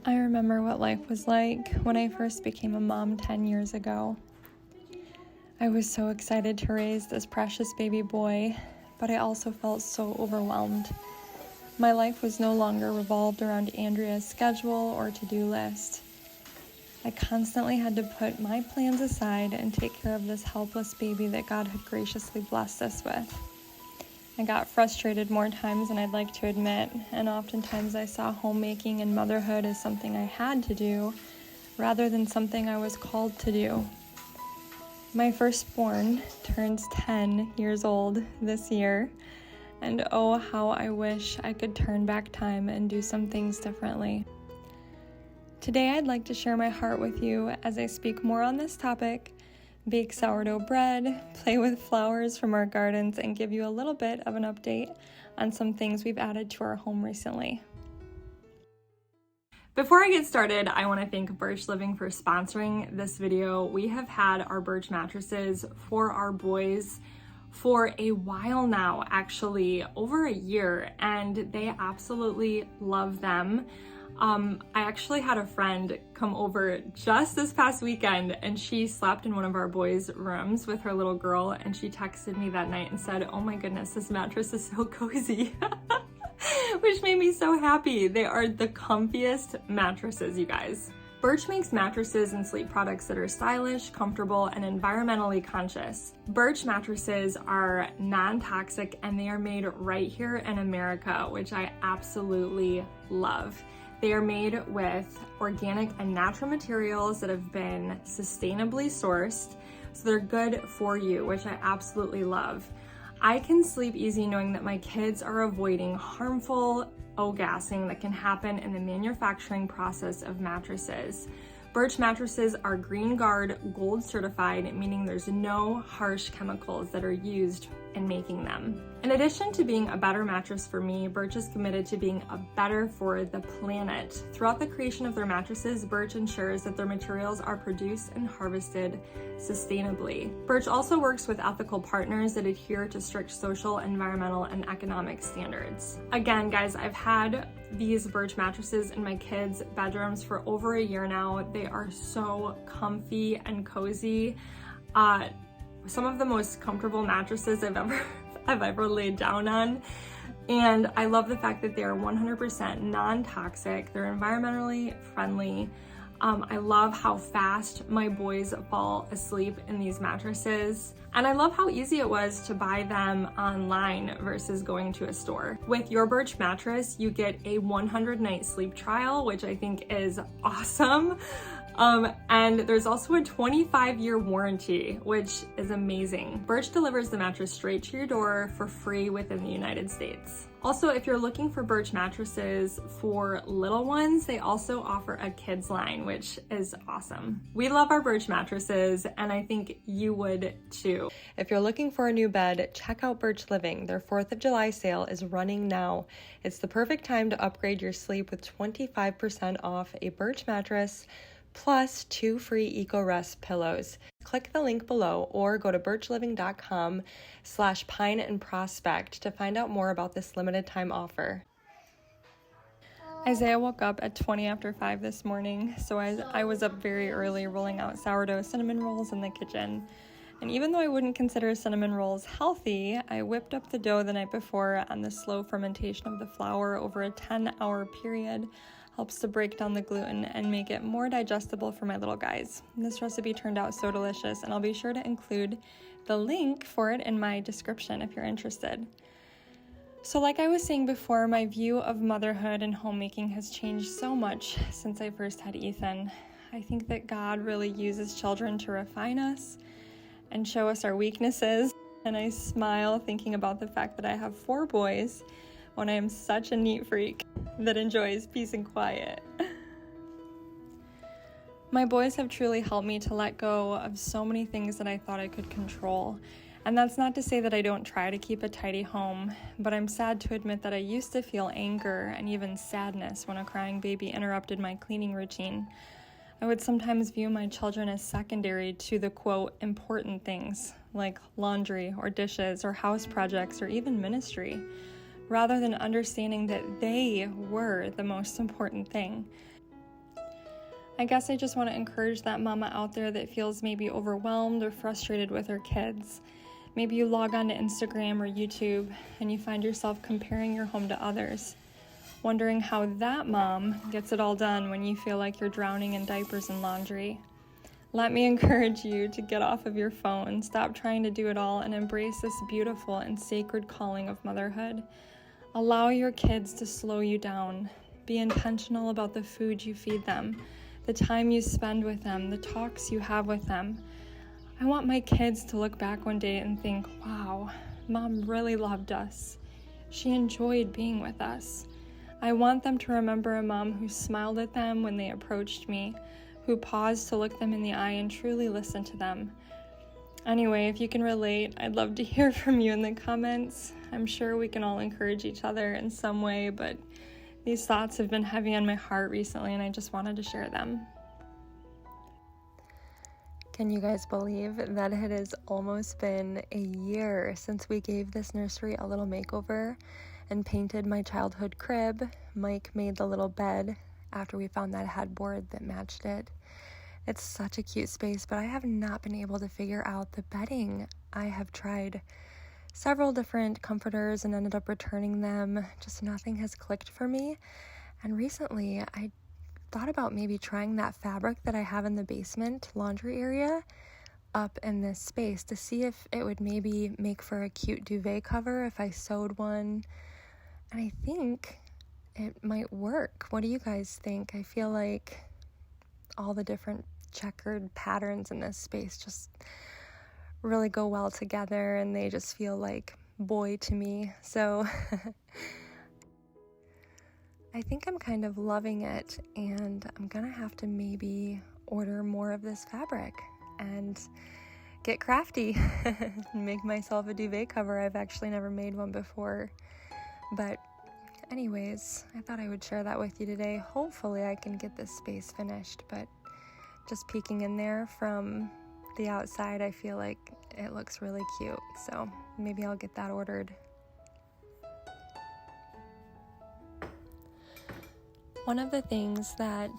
I remember what life was like when I first became a mom 10 years ago. I was so excited to raise this precious baby boy, but I also felt so overwhelmed. My life was no longer revolved around Andrea's schedule or to-do list. I constantly had to put my plans aside and take care of this helpless baby that God had graciously blessed us with. I got frustrated more times than I'd like to admit, and oftentimes I saw homemaking and motherhood as something I had to do, rather than something I was called to do. My firstborn turns 10 years old this year, and oh, how I wish I could turn back time and do some things differently. Today I'd like to share my heart with you as I speak more on this topic, bake sourdough bread, play with flowers from our gardens, and give you a little bit of an update on some things we've added to our home recently. Before I get started, I want to thank Birch Living for sponsoring this video. We have had our Birch mattresses for our boys for a while now, actually over a year, and they absolutely love them. I actually had a friend come over just this past weekend, and she slept in one of our boys' rooms with her little girl, and she texted me that night and said, "Oh my goodness, this mattress is so cozy," which made me so happy. They are the comfiest mattresses, you guys. Birch makes mattresses and sleep products that are stylish, comfortable, and environmentally conscious. Birch mattresses are non-toxic, and they are made right here in America, which I absolutely love. They are made with organic and natural materials that have been sustainably sourced, so they're good for you, which I absolutely love. I can sleep easy knowing that my kids are avoiding harmful O-gassing that can happen in the manufacturing process of mattresses. Birch mattresses are Green Guard Gold certified, meaning there's no harsh chemicals that are used in making them. In addition to being a better mattress for me, Birch is committed to being a better for the planet. Throughout the creation of their mattresses, Birch ensures that their materials are produced and harvested sustainably. Birch also works with ethical partners that adhere to strict social, environmental, and economic standards. Again, guys, I've had these Birch mattresses in my kids' bedrooms for over a year now. They are so comfy and cozy. Some of the most comfortable mattresses I've ever laid down on. And I love the fact that they are 100% non-toxic. They're environmentally friendly. I love how fast my boys fall asleep in these mattresses. And I love how easy it was to buy them online versus going to a store. With your Birch mattress, you get a 100-night sleep trial, which I think is awesome. And there's also a 25-year warranty, which is amazing. Birch delivers the mattress straight to your door for free within the United States. Also, if you're looking for Birch mattresses for little ones, they also offer a kids line, which is awesome. We love our Birch mattresses, and I think you would too. If you're looking for a new bed, check out Birch Living. Their 4th of July sale is running now. It's the perfect time to upgrade your sleep with 25% off a Birch mattress, plus 2 free Eco-Rest pillows. Click the link below or go to birchliving.com/pine-and-prospect to find out more about this limited time offer. Isaiah woke up at 20 after 5 this morning, so I was up very early rolling out sourdough cinnamon rolls in the kitchen. And even though I wouldn't consider cinnamon rolls healthy, I whipped up the dough the night before, and the slow fermentation of the flour over a 10-hour period helps to break down the gluten and make it more digestible for my little guys. This recipe turned out so delicious, and I'll be sure to include the link for it in my description if you're interested. So like I was saying before, my view of motherhood and homemaking has changed so much since I first had Ethan. I think that God really uses children to refine us and show us our weaknesses, and I smile thinking about the fact that I have 4 boys when I am such a neat freak that enjoys peace and quiet. My boys have truly helped me to let go of so many things that I thought I could control. And that's not to say that I don't try to keep a tidy home, but I'm sad to admit that I used to feel anger and even sadness when a crying baby interrupted my cleaning routine. I would sometimes view my children as secondary to the, quote, important things, like laundry or dishes or house projects or even ministry, rather than understanding that they were the most important thing. I guess I just want to encourage that mama out there that feels maybe overwhelmed or frustrated with her kids. Maybe you log on to Instagram or YouTube and you find yourself comparing your home to others, wondering how that mom gets it all done when you feel like you're drowning in diapers and laundry. Let me encourage you to get off of your phone, stop trying to do it all, and embrace this beautiful and sacred calling of motherhood. Allow your kids to slow you down. Be intentional about the food you feed them, the time you spend with them, the talks you have with them. I want my kids to look back one day and think, wow, mom really loved us. She enjoyed being with us. I want them to remember a mom who smiled at them when they approached me, who paused to look them in the eye and truly listen to them. Anyway, if you can relate, I'd love to hear from you in the comments. I'm sure we can all encourage each other in some way, but these thoughts have been heavy on my heart recently, and I just wanted to share them. Can you guys believe that it has almost been a year since we gave this nursery a little makeover and painted my childhood crib? Mike made the little bed after we found that headboard that matched it. It's such a cute space, but I have not been able to figure out the bedding. I have tried several different comforters and ended up returning them. Just nothing has clicked for me. And recently I thought about maybe trying that fabric that I have in the basement laundry area up in this space to see if it would maybe make for a cute duvet cover if I sewed one. And I think it might work. What do you guys think? I feel like all the different checkered patterns in this space just really go well together, and they just feel like boy to me. So I think I'm kind of loving it, and I'm gonna have to maybe order more of this fabric and get crafty and make myself a duvet cover. I've actually never made one before, but anyways, I thought I would share that with you today. Hopefully I can get this space finished, but just peeking in there from the outside, I feel like it looks really cute. So maybe I'll get that ordered. One of the things that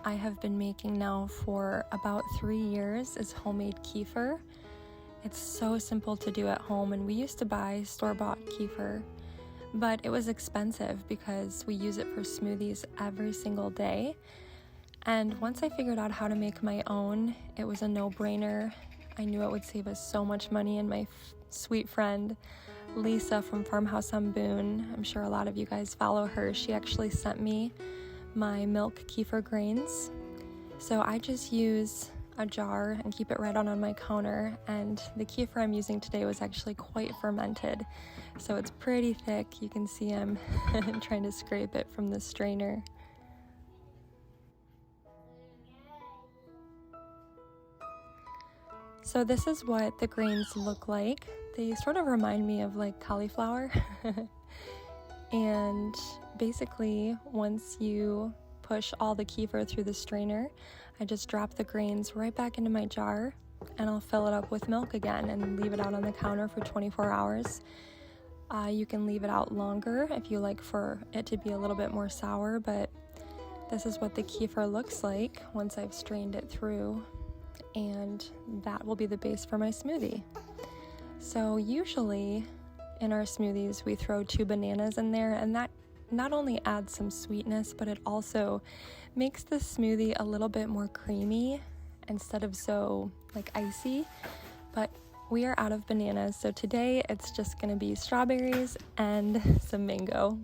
I have been making now for about 3 years is homemade kefir. It's so simple to do at home, and we used to buy store-bought kefir, but it was expensive because we use it for smoothies every single day. And once I figured out how to make my own, it was a no-brainer. I knew it would save us so much money, and my sweet friend Lisa from Farmhouse on Boone, I'm sure a lot of you guys follow her, she actually sent me my milk kefir grains. So I just use a jar and keep it right on my counter, and the kefir I'm using today was actually quite fermented, so it's pretty thick. You can see I'm trying to scrape it from the strainer. So this is what the grains look like. They sort of remind me of like cauliflower. And basically, once you push all the kefir through the strainer, I just drop the grains right back into my jar, and I'll fill it up with milk again and leave it out on the counter for 24 hours. You can leave it out longer if you like for it to be a little bit more sour, but this is what the kefir looks like once I've strained it through, and that will be the base for my smoothie. So usually in our smoothies we throw 2 bananas in there, and that not only adds some sweetness, but it also makes the smoothie a little bit more creamy instead of so like icy. But we are out of bananas, so today it's just going to be strawberries and some mango.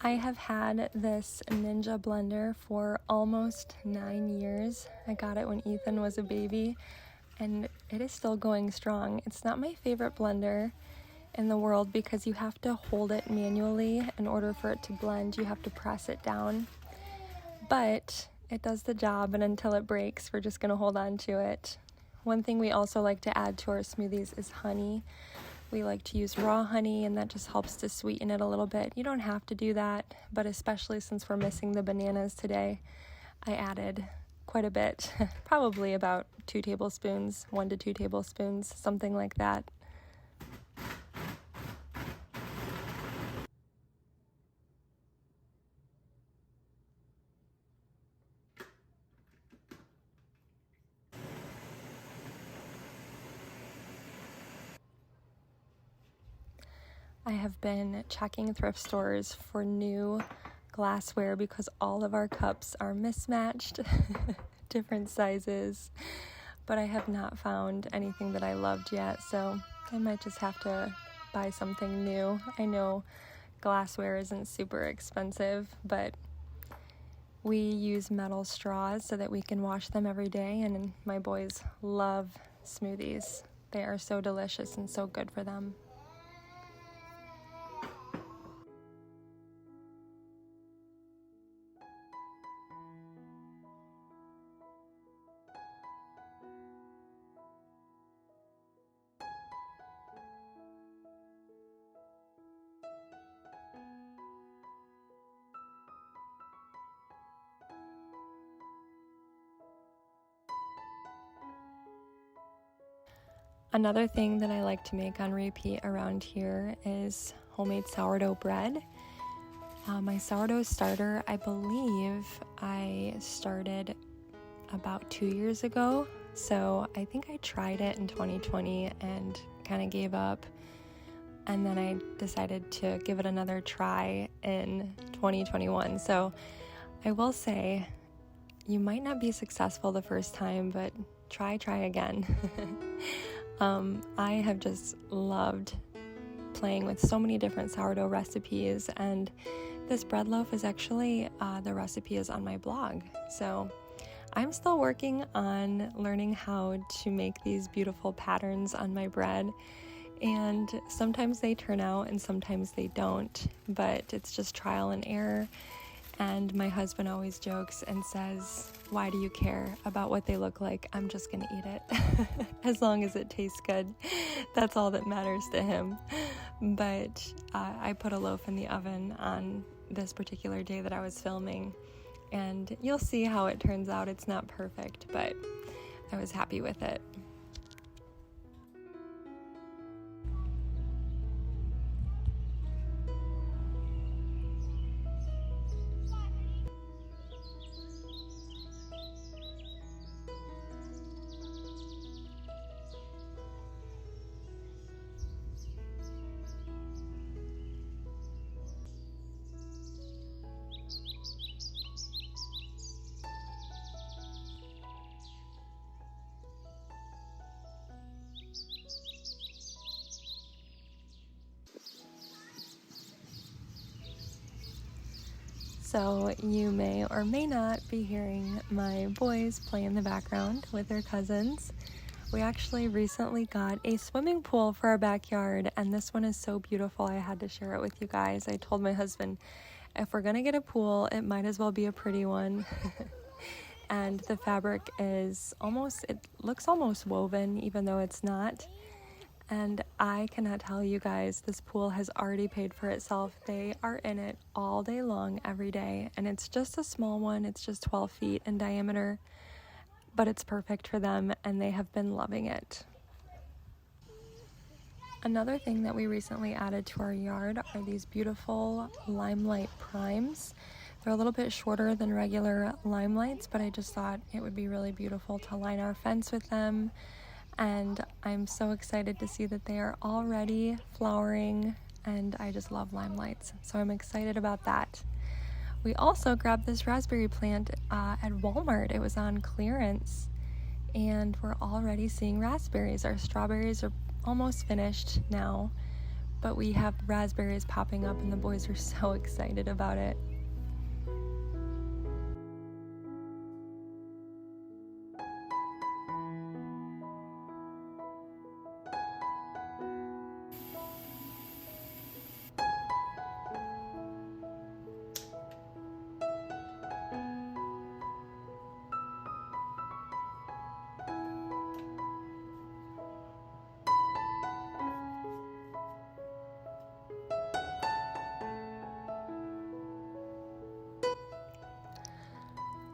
I have had this Ninja blender for almost 9 years. I got it when Ethan was a baby, and it is still going strong. It's not my favorite blender in the world because you have to hold it manually in order for it to blend. You have to press it down, but it does the job, and until it breaks, we're just gonna hold on to it. One thing we also like to add to our smoothies is honey. We like to use raw honey, and that just helps to sweeten it a little bit. You don't have to do that, but especially since we're missing the bananas today, I added quite a bit, probably about 2 tablespoons, 1 to 2 tablespoons, something like that. I have been checking thrift stores for new glassware because all of our cups are mismatched, different sizes, but I have not found anything that I loved yet, so I might just have to buy something new. I know glassware isn't super expensive, but we use metal straws so that we can wash them every day, and my boys love smoothies. They are so delicious and so good for them. Another thing that I like to make on repeat around here is homemade sourdough bread. My sourdough starter, I believe I started about 2 years ago. So I think I tried it in 2020 and kind of gave up. And then I decided to give it another try in 2021. So I will say you might not be successful the first time, but try again. I have just loved playing with so many different sourdough recipes, and this bread loaf is actually, the recipe is on my blog. So I'm still working on learning how to make these beautiful patterns on my bread, and sometimes they turn out and sometimes they don't, but it's just trial and error. And my husband always jokes and says, "Why do you care about what they look like? I'm just gonna eat it." As long as it tastes good, that's all that matters to him. But I put a loaf in the oven on this particular day that I was filming, and you'll see how it turns out. It's not perfect, but I was happy with it. So you may or may not be hearing my boys play in the background with their cousins. We actually recently got a swimming pool for our backyard, and this one is so beautiful I had to share it with you guys. I told my husband, if we're gonna get a pool, it might as well be a pretty one. And the fabric is it looks almost woven, even though it's not. And I cannot tell you guys, this pool has already paid for itself. They are in it all day long, every day. And it's just a small one. It's just 12 feet in diameter, but it's perfect for them, and they have been loving it. Another thing that we recently added to our yard are these beautiful limelight primes. They're a little bit shorter than regular limelights, but I just thought it would be really beautiful to line our fence with them. And I'm so excited to see that they are already flowering, and I just love limelights, so I'm excited about that. We also grabbed this raspberry plant at Walmart. It was on clearance, and we're already seeing raspberries. Our strawberries are almost finished now, but we have raspberries popping up, and the boys are so excited about it.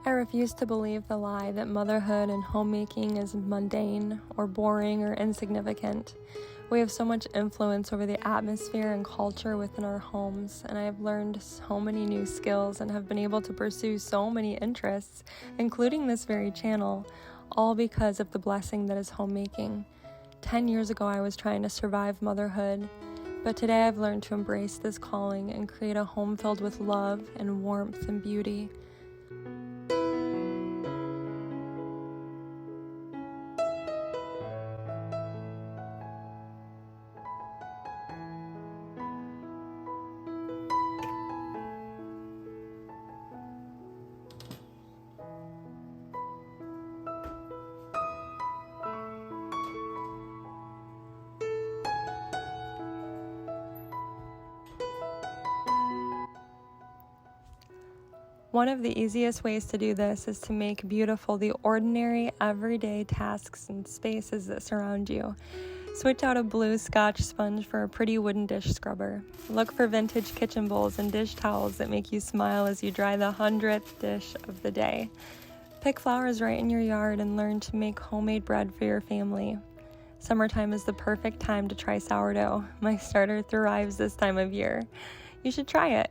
I refuse to believe the lie that motherhood and homemaking is mundane or boring or insignificant. We have so much influence over the atmosphere and culture within our homes, and I have learned so many new skills and have been able to pursue so many interests, including this very channel, all because of the blessing that is homemaking. 10 years ago, I was trying to survive motherhood, but today I've learned to embrace this calling and create a home filled with love and warmth and beauty. One of the easiest ways to do this is to make beautiful the ordinary, everyday tasks and spaces that surround you. Switch out a blue Scotch sponge for a pretty wooden dish scrubber. Look for vintage kitchen bowls and dish towels that make you smile as you dry the 100th dish of the day. Pick flowers right in your yard and learn to make homemade bread for your family. Summertime is the perfect time to try sourdough. My starter thrives this time of year. You should try it.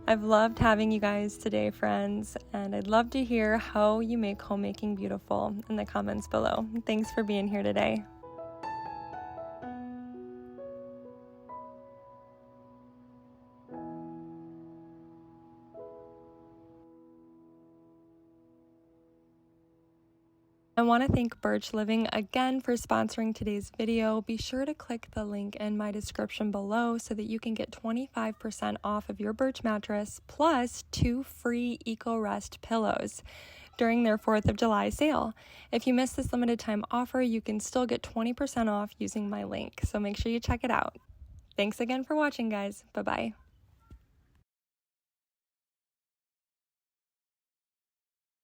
I've loved having you guys today, friends, and I'd love to hear how you make homemaking beautiful in the comments below. Thanks for being here today. I want to thank Birch Living again for sponsoring today's video. Be sure to click the link in my description below so that you can get 25% off of your Birch mattress plus 2 free Eco Rest pillows during their 4th of July sale. If you missed this limited time offer, you can still get 20% off using my link, so make sure you check it out. Thanks again for watching, guys. Bye-bye.